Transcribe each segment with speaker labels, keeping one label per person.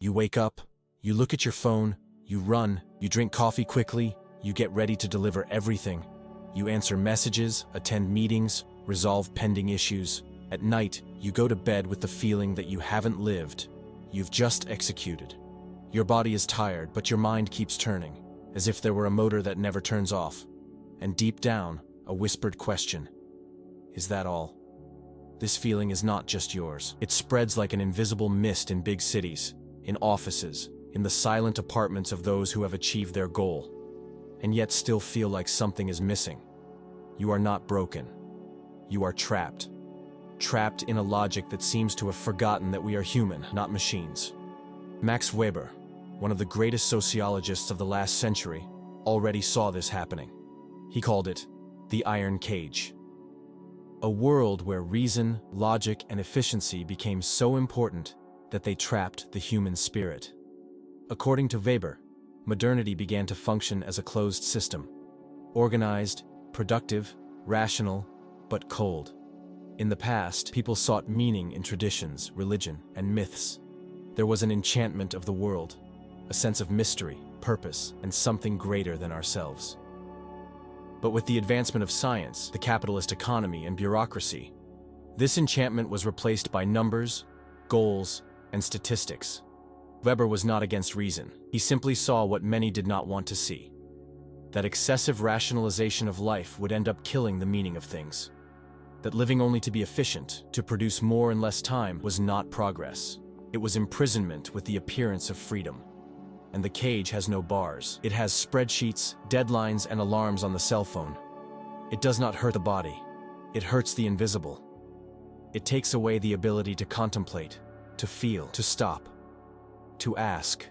Speaker 1: You wake up, you look at your phone, you run, you drink coffee quickly, you get ready to deliver everything. You answer messages, attend meetings, resolve pending issues. At night, you go to bed with the feeling that you haven't lived. You've just executed. Your body is tired, but your mind keeps turning, as if there were a motor that never turns off. And deep down, a whispered question. Is that all? This feeling is not just yours. It spreads like an invisible mist in big cities, in offices, in the silent apartments of those who have achieved their goal, and yet still feel like something is missing. You are not broken. You are trapped. Trapped in a logic that seems to have forgotten that we are human, not machines. Max Weber, one of the greatest sociologists of the last century, already saw this happening. He called it the iron cage. A world where reason, logic, and efficiency became so important that they trapped the human spirit. According to Weber, modernity began to function as a closed system, organized, productive, rational, but cold. In the past, people sought meaning in traditions, religion, and myths. There was an enchantment of the world, a sense of mystery, purpose, and something greater than ourselves. But with the advancement of science, the capitalist economy, and bureaucracy, this enchantment was replaced by numbers, goals, and statistics. Weber was not against reason. He simply saw what many did not want to see: that excessive rationalization of life would end up killing the meaning of things. That living only to be efficient, to produce more in less time, was not progress. It was imprisonment with the appearance of freedom. And the cage has no bars. It has spreadsheets, deadlines, and alarms on the cell phone. It does not hurt the body. It hurts the invisible. It takes away the ability to contemplate, to feel, to stop, to ask,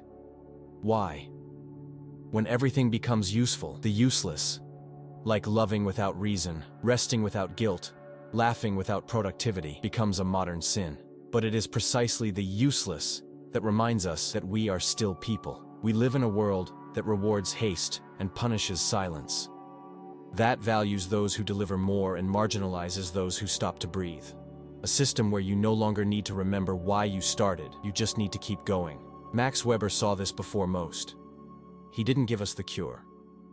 Speaker 1: why? When everything becomes useful, the useless, like loving without reason, resting without guilt, laughing without productivity, becomes a modern sin. But it is precisely the useless that reminds us that we are still people. We live in a world that rewards haste and punishes silence. That values those who deliver more and marginalizes those who stop to breathe. A system where you no longer need to remember why you started, you just need to keep going. Max Weber saw this before most. He didn't give us the cure,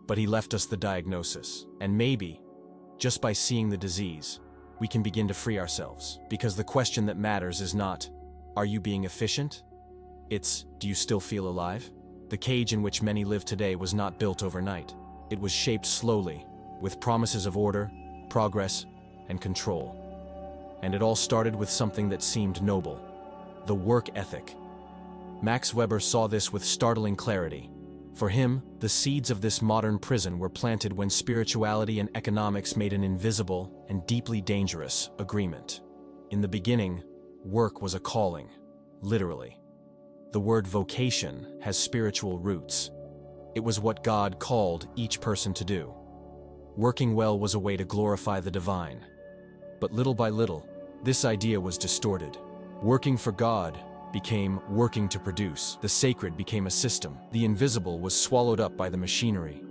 Speaker 1: but he left us the diagnosis. And maybe, just by seeing the disease, we can begin to free ourselves. Because the question that matters is not, are you being efficient? It's, do you still feel alive? The cage in which many live today was not built overnight. It was shaped slowly, with promises of order, progress, and control. And it all started with something that seemed noble: the work ethic. Max Weber saw this with startling clarity. For him, the seeds of this modern prison were planted when spirituality and economics made an invisible and deeply dangerous agreement. In the beginning, work was a calling, literally. The word vocation has spiritual roots. It was what God called each person to do. Working well was a way to glorify the divine. But little by little, this idea was distorted. Working for God became working to produce. The sacred became a system. The invisible was swallowed up by the machinery.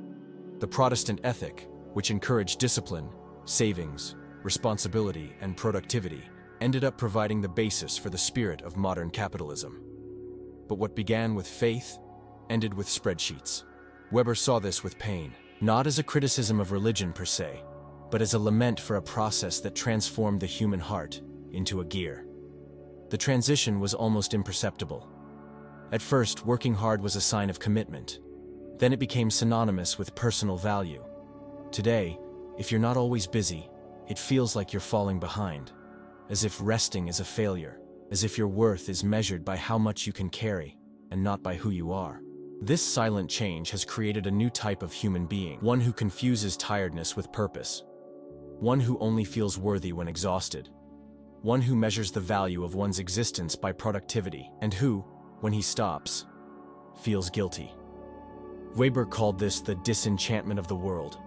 Speaker 1: The Protestant ethic, which encouraged discipline, savings, responsibility, and productivity, ended up providing the basis for the spirit of modern capitalism. But what began with faith ended with spreadsheets. Weber saw this with pain, not as a criticism of religion per se, but as a lament for a process that transformed the human heart into a gear. The transition was almost imperceptible. At first, working hard was a sign of commitment. Then it became synonymous with personal value. Today, if you're not always busy, it feels like you're falling behind, as if resting is a failure, as if your worth is measured by how much you can carry, and not by who you are. This silent change has created a new type of human being, one who confuses tiredness with purpose, one who only feels worthy when exhausted, one who measures the value of one's existence by productivity, and who, when he stops, feels guilty. Weber called this the disenchantment of the world,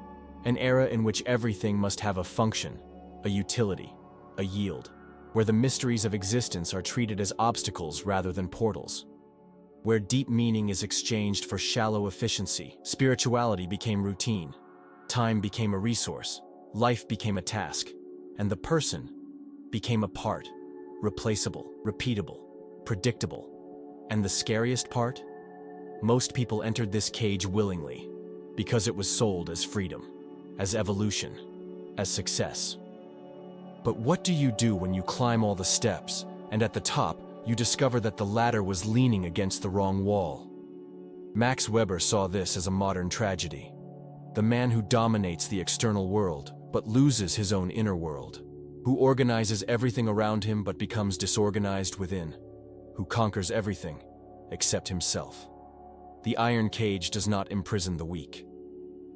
Speaker 1: an era in which everything must have a function, a utility, a yield, where the mysteries of existence are treated as obstacles rather than portals, where deep meaning is exchanged for shallow efficiency. Spirituality became routine, time became a resource, life became a task, and the person became a part, replaceable, repeatable, predictable. And the scariest part? Most people entered this cage willingly, because it was sold as freedom, as evolution, as success. But what do you do when you climb all the steps, and at the top, you discover that the ladder was leaning against the wrong wall? Max Weber saw this as a modern tragedy. The man who dominates the external world, but loses his own inner world. Who organizes everything around him but becomes disorganized within. Who conquers everything, except himself. The iron cage does not imprison the weak.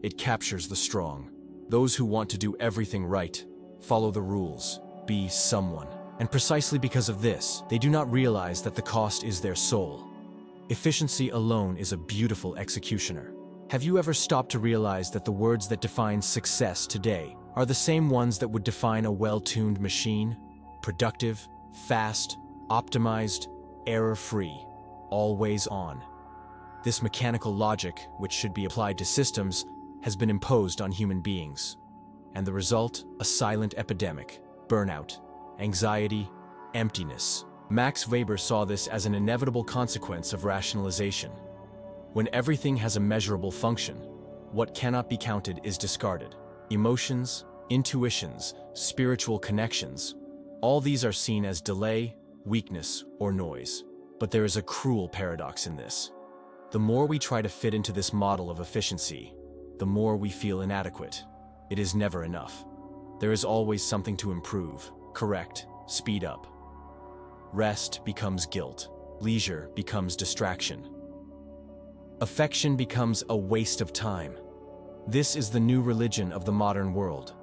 Speaker 1: It captures the strong. Those who want to do everything right, follow the rules, be someone. And precisely because of this, they do not realize that the cost is their soul. Efficiency alone is a beautiful executioner. Have you ever stopped to realize that the words that define success today are the same ones that would define a well-tuned machine? Productive, fast, optimized, error-free, always on. This mechanical logic, which should be applied to systems, has been imposed on human beings. And the result? A silent epidemic, burnout, anxiety, emptiness. Max Weber saw this as an inevitable consequence of rationalization. When everything has a measurable function, what cannot be counted is discarded. Emotions, intuitions, spiritual connections, all these are seen as delay, weakness, or noise. But there is a cruel paradox in this. The more we try to fit into this model of efficiency, the more we feel inadequate. It is never enough. There is always something to improve, correct, speed up. Rest becomes guilt. Leisure becomes distraction. Affection becomes a waste of time. This is the new religion of the modern world.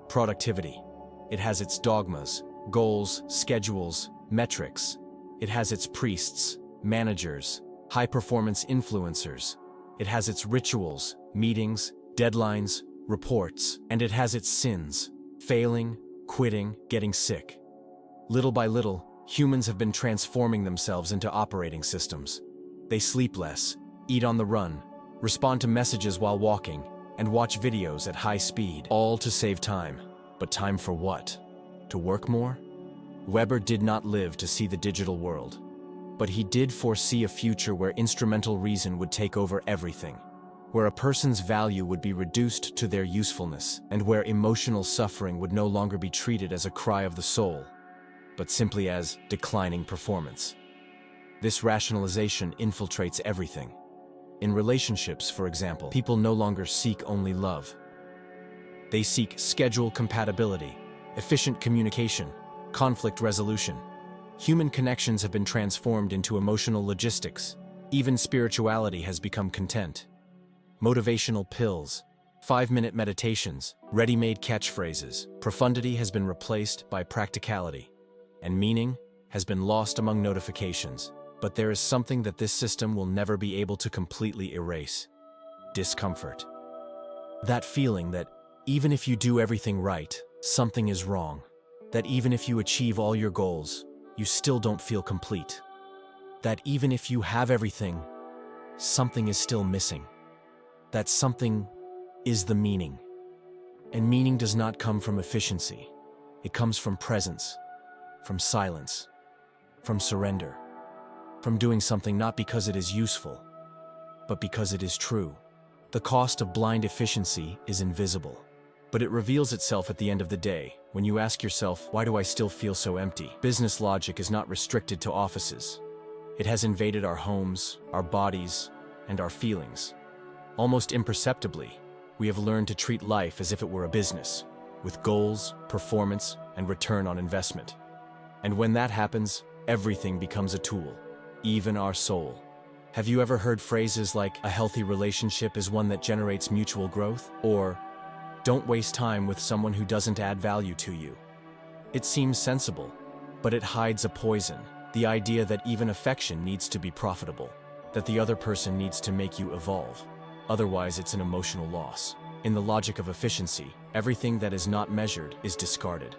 Speaker 1: Productivity. It has its dogmas, goals, schedules, metrics. It has its priests, managers, high-performance influencers. It has its rituals, meetings, deadlines, reports, and it has its sins, failing, quitting, getting sick. Little by little, humans have been transforming themselves into operating systems. They sleep less, eat on the run, respond to messages while walking, and watch videos at high speed, all to save time. But time for what? To work more? Weber did not live to see the digital world, but he did foresee a future where instrumental reason would take over everything, where a person's value would be reduced to their usefulness, and where emotional suffering would no longer be treated as a cry of the soul, but simply as declining performance. This rationalization infiltrates everything. In relationships, for example, people no longer seek only love. They seek schedule compatibility, efficient communication, conflict resolution. Human connections have been transformed into emotional logistics. Even spirituality has become content. Motivational pills, 5-minute meditations, ready-made catchphrases. Profundity has been replaced by practicality, and meaning has been lost among notifications. But there is something that this system will never be able to completely erase: discomfort. That feeling that even if you do everything right, something is wrong. That even if you achieve all your goals, you still don't feel complete. That even if you have everything, something is still missing. That something is the meaning. And meaning does not come from efficiency. It comes from presence, from silence, from surrender, from doing something not because it is useful, but because it is true. The cost of blind efficiency is invisible, but it reveals itself at the end of the day, when you ask yourself, why do I still feel so empty? Business logic is not restricted to offices. It has invaded our homes, our bodies, and our feelings. Almost imperceptibly, we have learned to treat life as if it were a business, with goals, performance, and return on investment. And when that happens, everything becomes a tool, even our soul. Have you ever heard phrases like, a healthy relationship is one that generates mutual growth? Or, don't waste time with someone who doesn't add value to you? It seems sensible, but it hides a poison. The idea that even affection needs to be profitable, that the other person needs to make you evolve. Otherwise, it's an emotional loss. In the logic of efficiency, everything that is not measured is discarded.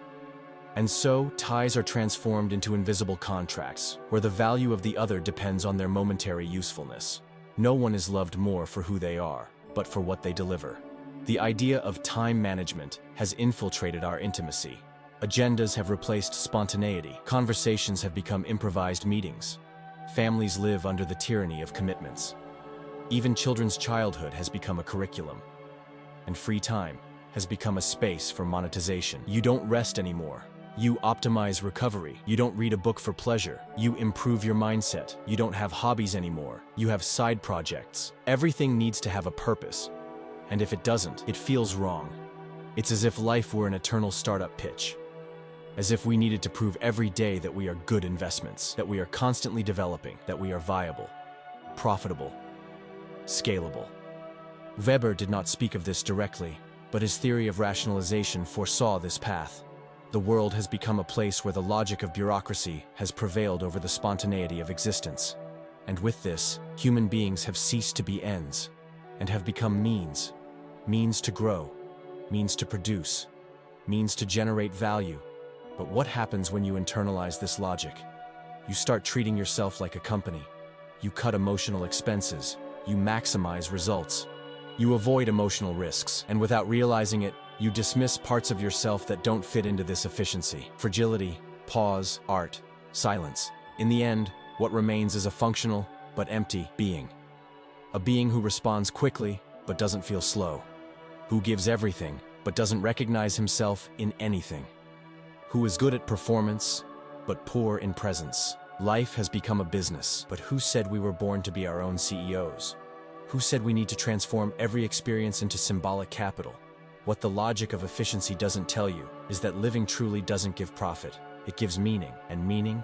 Speaker 1: And so, ties are transformed into invisible contracts, where the value of the other depends on their momentary usefulness. No one is loved more for who they are, but for what they deliver. The idea of time management has infiltrated our intimacy. Agendas have replaced spontaneity. Conversations have become improvised meetings. families live under the tyranny of commitments. Even children's childhood has become a curriculum, and free time has become a space for monetization. You don't rest anymore. You optimize recovery. You don't read a book for pleasure. You improve your mindset. You don't have hobbies anymore. You have side projects. Everything needs to have a purpose, and if it doesn't, it feels wrong. It's as if life were an eternal startup pitch. As if we needed to prove every day that we are good investments, that we are constantly developing, that we are viable, profitable, scalable. Weber did not speak of this directly, but his theory of rationalization foresaw this path. The world has become a place where the logic of bureaucracy has prevailed over the spontaneity of existence. And with this, human beings have ceased to be ends, and have become means. Means to grow, means to produce, means to generate value. But what happens when you internalize this logic? You start treating yourself like a company. You cut emotional expenses. You maximize results. You avoid emotional risks, and without realizing it, you dismiss parts of yourself that don't fit into this efficiency. Fragility, pause, art, silence. In the end, what remains is a functional but empty being. A being who responds quickly but doesn't feel slow. Who gives everything but doesn't recognize himself in anything. Who is good at performance but poor in presence. Life has become a business, but who said we were born to be our own CEOs? Who said we need to transform every experience into symbolic capital? What the logic of efficiency doesn't tell you is that living truly doesn't give profit. It gives meaning, and meaning,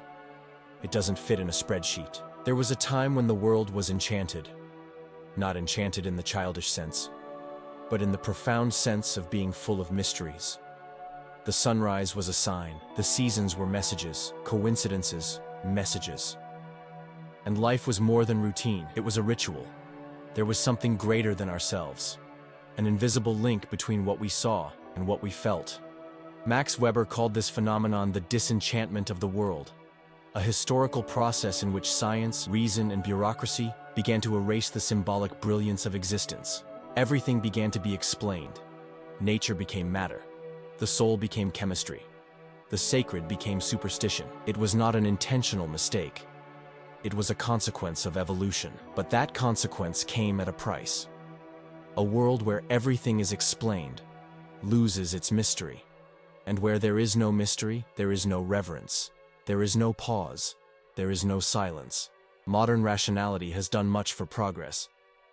Speaker 1: it doesn't fit in a spreadsheet. There was a time when the world was enchanted. Not enchanted in the childish sense, but in the profound sense of being full of mysteries. The sunrise was a sign. The seasons were messages, coincidences, messages. And life was more than routine. It was a ritual. There was something greater than ourselves. An invisible link between what we saw and what we felt. Max Weber called this phenomenon the disenchantment of the world, a historical process in which science, reason, and bureaucracy began to erase the symbolic brilliance of existence. Everything began to be explained. Nature became matter. The soul became chemistry. The sacred became superstition. It was not an intentional mistake. It was a consequence of evolution. But that consequence came at a price. A world where everything is explained loses its mystery. And where there is no mystery, there is no reverence. There is no pause. There is no silence. Modern rationality has done much for progress,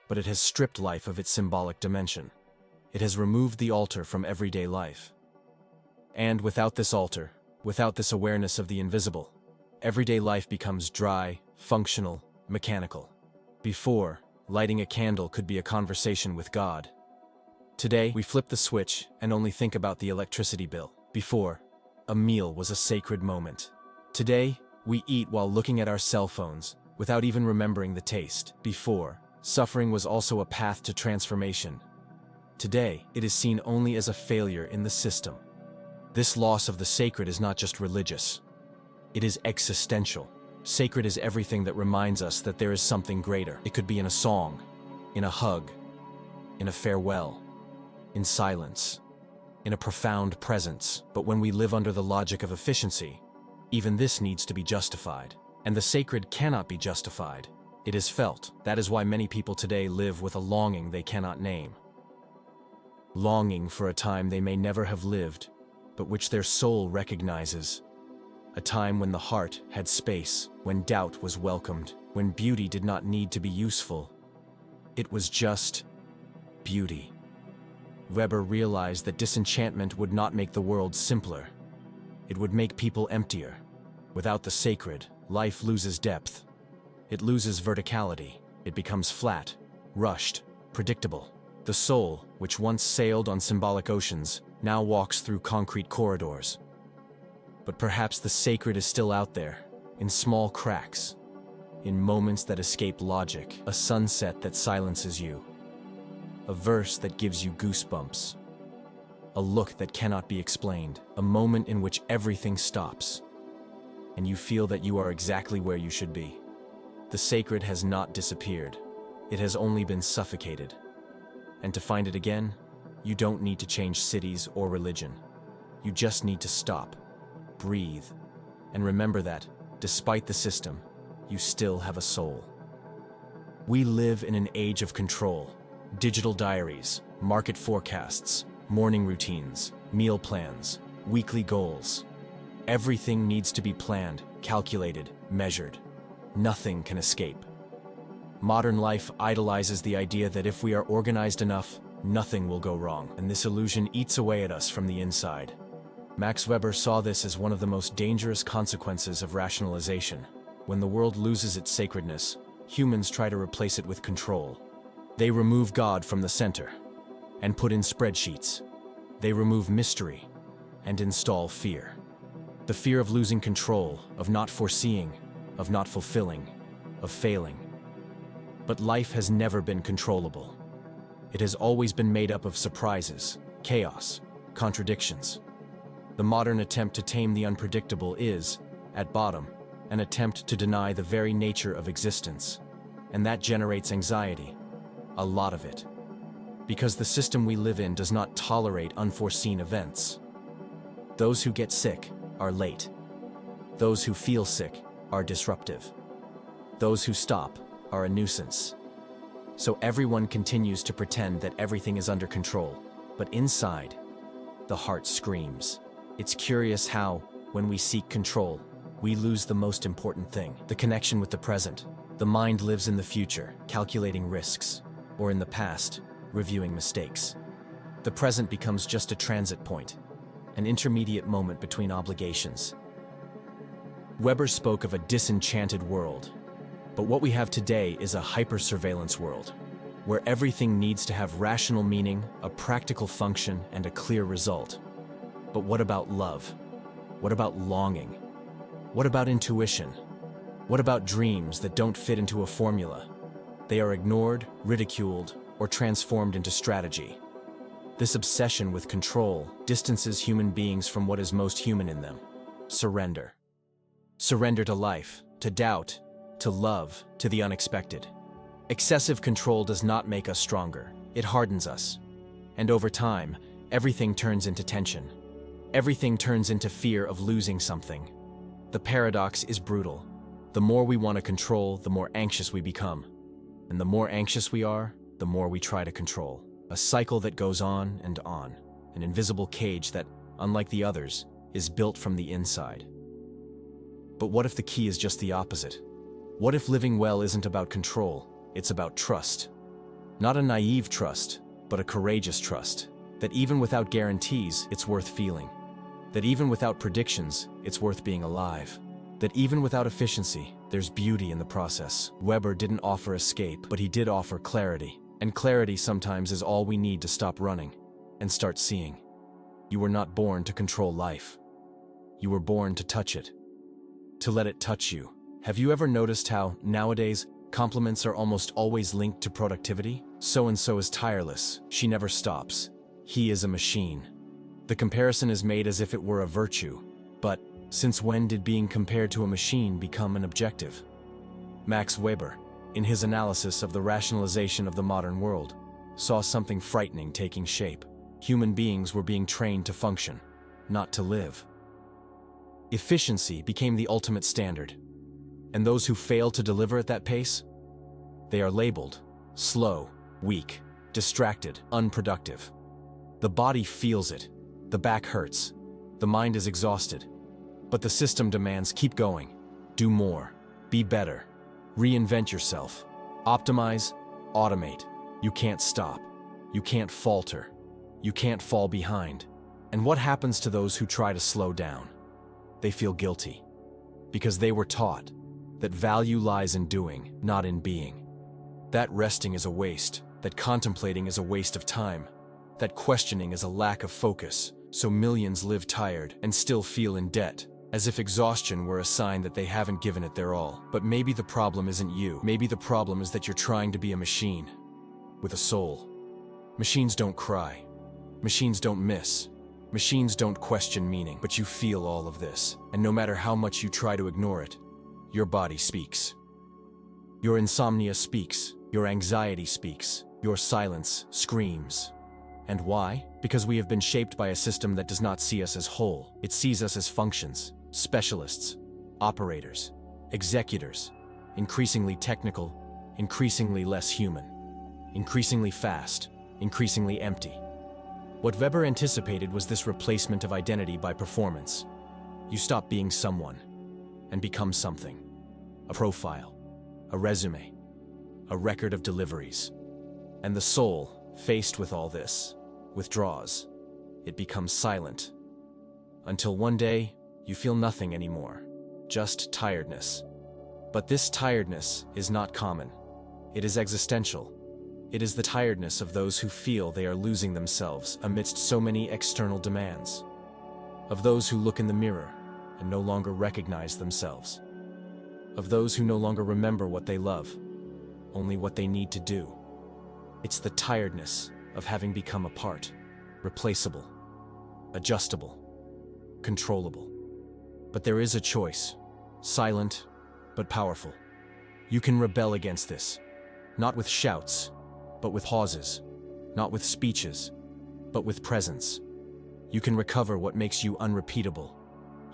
Speaker 1: but it has stripped life of its symbolic dimension. It has removed the altar from everyday life. And without this altar, without this awareness of the invisible, everyday life becomes dry, functional, mechanical. Before, lighting a candle could be a conversation with God. Today, we flip the switch and only think about the electricity bill. Before, a meal was a sacred moment. Today, we eat while looking at our cell phones, without even remembering the taste. Before, suffering was also a path to transformation. Today, it is seen only as a failure in the system. This loss of the sacred is not just religious. It is existential. Sacred is everything that reminds us that there is something greater. It could be in a song, in a hug, in a farewell, in silence, in a profound presence. But when we live under the logic of efficiency, even this needs to be justified. And the sacred cannot be justified. It is felt. That is why many people today live with a longing they cannot name. Longing for a time they may never have lived, but which their soul recognizes. A time when the heart had space, when doubt was welcomed, when beauty did not need to be useful. It was just beauty. Weber realized that disenchantment would not make the world simpler. It would make people emptier. Without the sacred, life loses depth. It loses verticality. It becomes flat, rushed, predictable. The soul, which once sailed on symbolic oceans, now walks through concrete corridors. But perhaps the sacred is still out there, in small cracks, in moments that escape logic, a sunset that silences you, a verse that gives you goosebumps, a look that cannot be explained, a moment in which everything stops, and you feel that you are exactly where you should be. The sacred has not disappeared. It has only been suffocated. And to find it again, you don't need to change cities or religion. You just need to stop, breathe, and remember that, despite the system, you still have a soul. We live in an age of control. Digital diaries, market forecasts, morning routines, meal plans, weekly goals. Everything needs to be planned, calculated, measured. Nothing can escape. Modern life idolizes the idea that if we are organized enough, nothing will go wrong, and this illusion eats away at us from the inside. Max Weber saw this as one of the most dangerous consequences of rationalization. When the world loses its sacredness, humans try to replace it with control. They remove God from the center and put in spreadsheets. They remove mystery and install fear. The fear of losing control, of not foreseeing, of not fulfilling, of failing. But life has never been controllable. It has always been made up of surprises, chaos, contradictions. The modern attempt to tame the unpredictable is, at bottom, an attempt to deny the very nature of existence. And that generates anxiety, a lot of it. Because the system we live in does not tolerate unforeseen events. Those who get sick are late. Those who feel sick are disruptive. Those who stop are a nuisance. So everyone continues to pretend that everything is under control, but inside, the heart screams. It's curious how, when we seek control, we lose the most important thing, the connection with the present. The mind lives in the future, calculating risks, or in the past, reviewing mistakes. The present becomes just a transit point, an intermediate moment between obligations. Weber spoke of a disenchanted world, but what we have today is a hyper-surveillance world, where everything needs to have rational meaning, a practical function, and a clear result. But what about love? What about longing? What about intuition? What about dreams that don't fit into a formula? They are ignored, ridiculed, or transformed into strategy. This obsession with control distances human beings from what is most human in them: surrender. Surrender to life, to doubt, to love, to the unexpected. Excessive control does not make us stronger. It hardens us. And over time, everything turns into tension. Everything turns into fear of losing something. The paradox is brutal. The more we want to control, the more anxious we become. And the more anxious we are, the more we try to control. A cycle that goes on and on. An invisible cage that, unlike the others, is built from the inside. But what if the key is just the opposite? What if living well isn't about control, it's about trust? Not a naive trust, but a courageous trust. That even without guarantees, it's worth feeling. That even without predictions, it's worth being alive. That even without efficiency, there's beauty in the process. Weber didn't offer escape, but he did offer clarity. And clarity sometimes is all we need to stop running and start seeing. You were not born to control life. You were born to touch it. To let it touch you. Have you ever noticed how, nowadays, compliments are almost always linked to productivity? So-and-so is tireless. She never stops. He is a machine. The comparison is made as if it were a virtue. But, since when did being compared to a machine become an objective? Max Weber, in his analysis of the rationalization of the modern world, saw something frightening taking shape. Human beings were being trained to function, not to live. Efficiency became the ultimate standard. And those who fail to deliver at that pace? They are labeled slow, weak, distracted, unproductive. The body feels it. The back hurts. The mind is exhausted. But the system demands keep going. Do more. Be better. Reinvent yourself. Optimize. Automate. You can't stop. You can't falter. You can't fall behind. And what happens to those who try to slow down? They feel guilty. Because they were taught that value lies in doing, not in being. That resting is a waste. That contemplating is a waste of time. That questioning is a lack of focus. So millions live tired and still feel in debt, as if exhaustion were a sign that they haven't given it their all. But maybe the problem isn't you. Maybe the problem is that you're trying to be a machine with a soul. Machines don't cry. Machines don't miss. Machines don't question meaning, but you feel all of this. And no matter how much you try to ignore it, your body speaks. Your insomnia speaks. Your anxiety speaks. Your silence screams. And why? Because we have been shaped by a system that does not see us as whole. It sees us as functions, specialists, operators, executors, increasingly technical, increasingly less human, increasingly fast, increasingly empty. What Weber anticipated was this replacement of identity by performance. You stop being someone and become something. A profile, a resume, a record of deliveries. And the soul, faced with all this, withdraws. It becomes silent. Until one day, you feel nothing anymore, just tiredness. But this tiredness is not common. It is existential. It is the tiredness of those who feel they are losing themselves amidst so many external demands. Of those who look in the mirror and no longer recognize themselves. Of those who no longer remember what they love, only what they need to do. It's the tiredness of having become a part, replaceable, adjustable, controllable. But there is a choice, silent but powerful. You can rebel against this, not with shouts, but with pauses, not with speeches, but with presence. You can recover what makes you unrepeatable,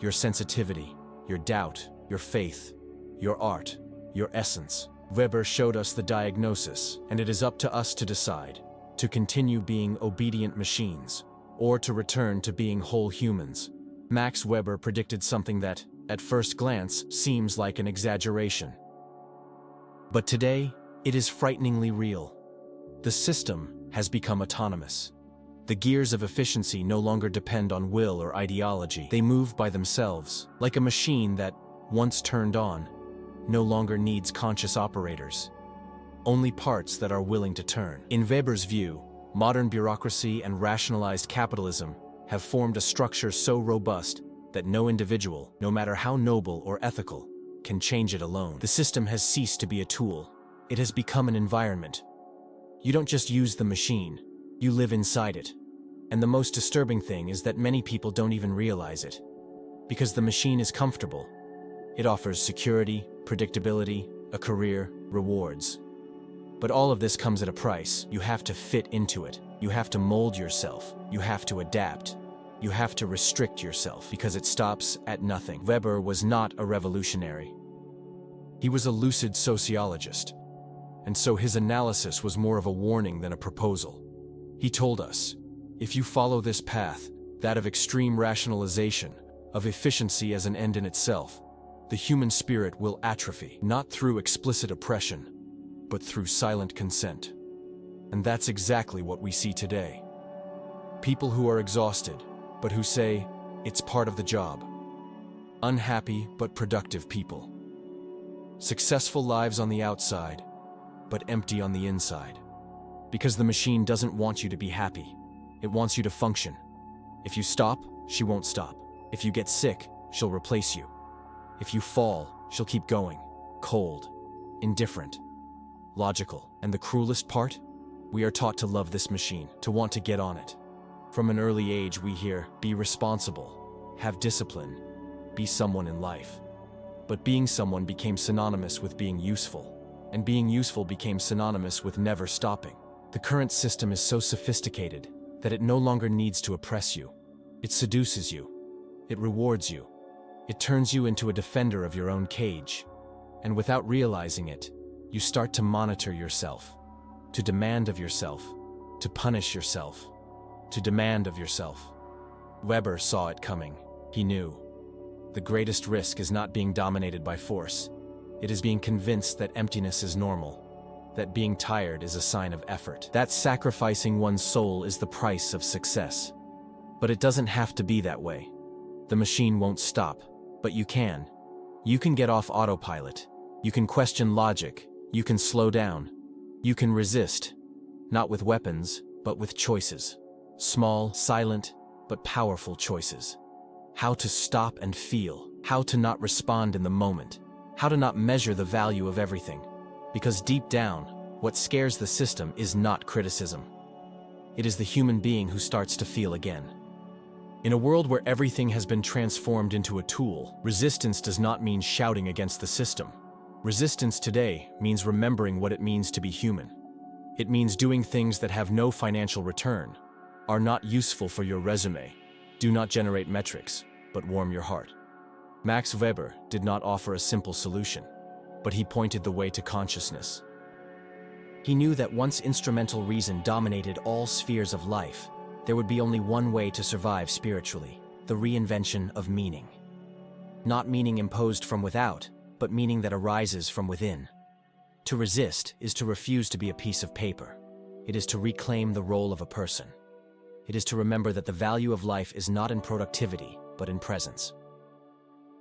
Speaker 1: your sensitivity, your doubt, your faith, your art, your essence. Weber showed us the diagnosis, and it is up to us to decide, to continue being obedient machines, or to return to being whole humans. Max Weber predicted something that, at first glance, seems like an exaggeration. But today, it is frighteningly real. The system has become autonomous. The gears of efficiency no longer depend on will or ideology. They move by themselves, like a machine that, once turned on, no longer needs conscious operators. Only parts that are willing to turn. In Weber's view, modern bureaucracy and rationalized capitalism have formed a structure so robust that no individual, no matter how noble or ethical, can change it alone. The system has ceased to be a tool. It has become an environment. You don't just use the machine, you live inside it. And the most disturbing thing is that many people don't even realize it. Because the machine is comfortable. It offers security, predictability, a career, rewards. But all of this comes at a price. You have to fit into it. You have to mold yourself. You have to adapt. You have to restrict yourself because it stops at nothing. Weber was not a revolutionary. He was a lucid sociologist. And so his analysis was more of a warning than a proposal. He told us, if you follow this path, that of extreme rationalization, of efficiency as an end in itself, the human spirit will atrophy, not through explicit oppression, but through silent consent. And that's exactly what we see today. People who are exhausted, but who say, it's part of the job. Unhappy but productive people. Successful lives on the outside, but empty on the inside. Because the machine doesn't want you to be happy. It wants you to function. If you stop, she won't stop. If you get sick, she'll replace you. If you fall, she'll keep going. Cold, indifferent, logical. And the cruelest part? We are taught to love this machine, to want to get on it. From an early age we hear, be responsible, have discipline, be someone in life. But being someone became synonymous with being useful, and being useful became synonymous with never stopping. The current system is so sophisticated that it no longer needs to oppress you. It seduces you. It rewards you. It turns you into a defender of your own cage. And without realizing it, you start to monitor yourself, to demand of yourself, to punish yourself, to demand of yourself. Weber saw it coming. He knew. The greatest risk is not being dominated by force. It is being convinced that emptiness is normal, that being tired is a sign of effort, that sacrificing one's soul is the price of success. But it doesn't have to be that way. The machine won't stop, but you can. You can get off autopilot. You can question logic. You can slow down. You can resist, not with weapons, but with choices. Small, silent, but powerful choices. How to stop and feel. How to not respond in the moment. How to not measure the value of everything. Because deep down, what scares the system is not criticism. It is the human being who starts to feel again. In a world where everything has been transformed into a tool, resistance does not mean shouting against the system. Resistance today means remembering what it means to be human. It means doing things that have no financial return, are not useful for your resume, do not generate metrics, but warm your heart. Max Weber did not offer a simple solution. but he pointed the way to consciousness. He knew that once instrumental reason dominated all spheres of life, there would be only one way to survive spiritually: the reinvention of meaning. Not meaning imposed from without, but meaning that arises from within. To resist is to refuse to be a piece of paper. It is to reclaim the role of a person. It is to remember that the value of life is not in productivity, but in presence.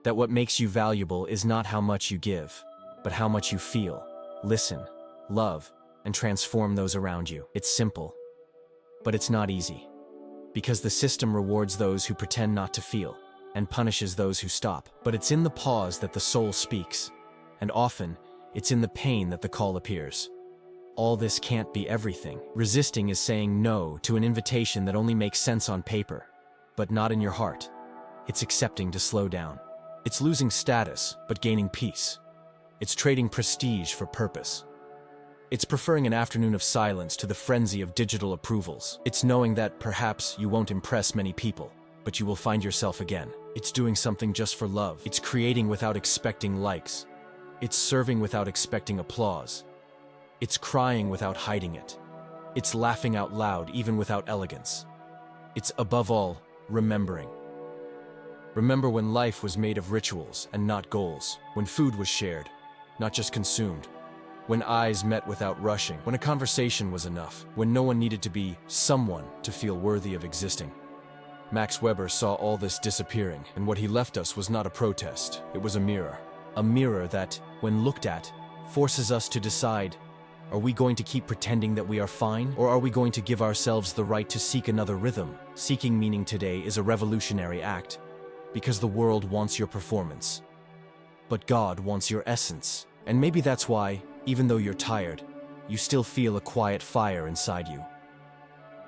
Speaker 1: That what makes you valuable is not how much you give, but how much you feel, listen, love, and transform those around you. It's simple, but it's not easy. Because the system rewards those who pretend not to feel, and punishes those who stop. But it's in the pause that the soul speaks, and often, it's in the pain that the call appears. All this can't be everything. Resisting is saying no to an invitation that only makes sense on paper, but not in your heart. It's accepting to slow down. It's losing status, but gaining peace. It's trading prestige for purpose. It's preferring an afternoon of silence to the frenzy of digital approvals. It's knowing that perhaps you won't impress many people, but you will find yourself again. It's doing something just for love. It's creating without expecting likes. It's serving without expecting applause. It's crying without hiding it. It's laughing out loud even without elegance. It's above all, remembering. Remember when life was made of rituals and not goals. When food was shared, not just consumed. When eyes met without rushing. When a conversation was enough. When no one needed to be someone to feel worthy of existing. Max Weber saw all this disappearing, and what he left us was not a protest. It was a mirror. A mirror that, when looked at, forces us to decide: are we going to keep pretending that we are fine, or are we going to give ourselves the right to seek another rhythm? Seeking meaning today is a revolutionary act, because the world wants your performance. But God wants your essence. And maybe that's why, even though you're tired, you still feel a quiet fire inside you.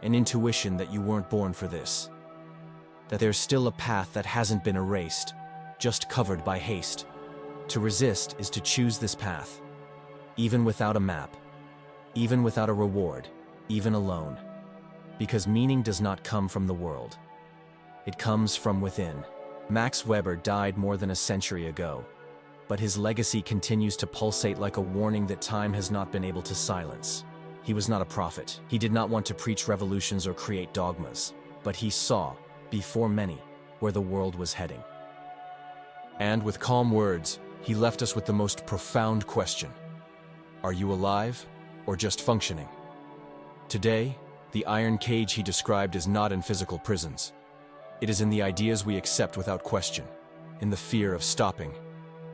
Speaker 1: An intuition that you weren't born for this. That there's still a path that hasn't been erased, just covered by haste. To resist is to choose this path, even without a map, even without a reward, even alone. Because meaning does not come from the world. It comes from within. Max Weber died more than a century ago, but his legacy continues to pulsate like a warning that time has not been able to silence. He was not a prophet. He did not want to preach revolutions or create dogmas, but he saw, before many, where the world was heading. And with calm words, he left us with the most profound question: are you alive, or just functioning? Today, the iron cage he described is not in physical prisons. It is in the ideas we accept without question, in the fear of stopping,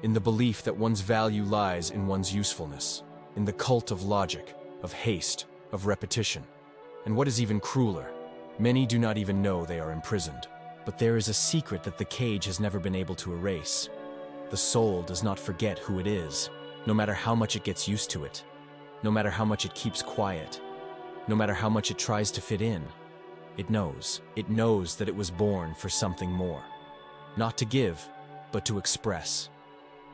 Speaker 1: in the belief that one's value lies in one's usefulness, in the cult of logic, of haste, of repetition. And what is even crueler, many do not even know they are imprisoned. But there is a secret that the cage has never been able to erase. The soul does not forget who it is, no matter how much it gets used to it, no matter how much it keeps quiet, no matter how much it tries to fit in. It knows that it was born for something more. Not to give, but to express.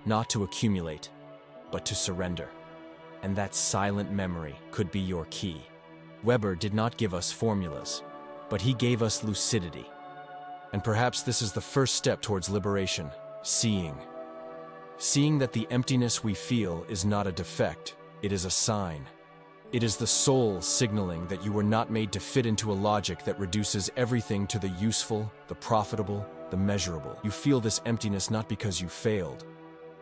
Speaker 1: Not to accumulate, but to surrender. And that silent memory could be your key. Weber did not give us formulas, but he gave us lucidity. And perhaps this is the first step towards liberation: seeing. Seeing that the emptiness we feel is not a defect, it is a sign. It is the soul signaling that you were not made to fit into a logic that reduces everything to the useful, the profitable, the measurable. You feel this emptiness not because you failed,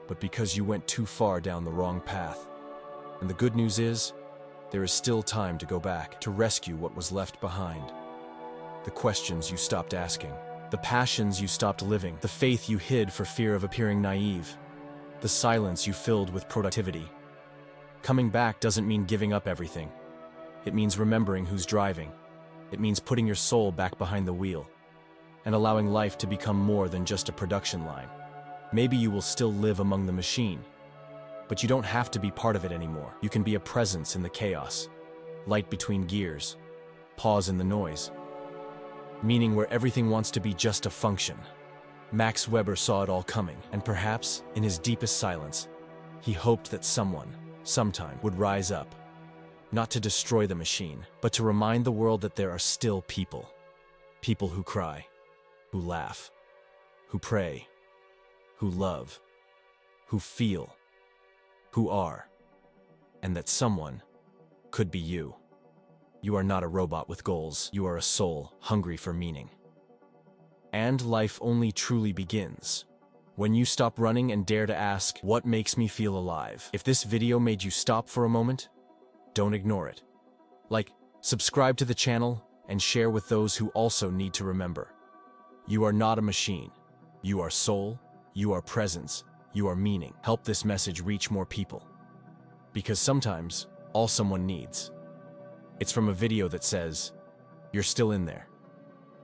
Speaker 1: but because you went too far down the wrong path. And the good news is, there is still time to go back, to rescue what was left behind. The questions you stopped asking, the passions you stopped living, the faith you hid for fear of appearing naive, the silence you filled with productivity. Coming back doesn't mean giving up everything. It means remembering who's driving. It means putting your soul back behind the wheel and allowing life to become more than just a production line. Maybe you will still live among the machine, but you don't have to be part of it anymore. You can be a presence in the chaos, light between gears, pause in the noise. Meaning where everything wants to be just a function. Max Weber saw it all coming, and perhaps, in his deepest silence, he hoped that someone, sometime, would rise up, not to destroy the machine, but to remind the world that there are still people. People who cry, who laugh, who pray, who love, who feel, who are, and that someone could be you. You are not a robot with goals. You are a soul hungry for meaning. And life only truly begins when you stop running and dare to ask, what makes me feel alive? If this video made you stop for a moment, don't ignore it. Like, subscribe to the channel, and share with those who also need to remember. You are not a machine. You are soul, you are presence, you are meaning. Help this message reach more people. Because sometimes, all someone needs. It's from a video that says, you're still in there.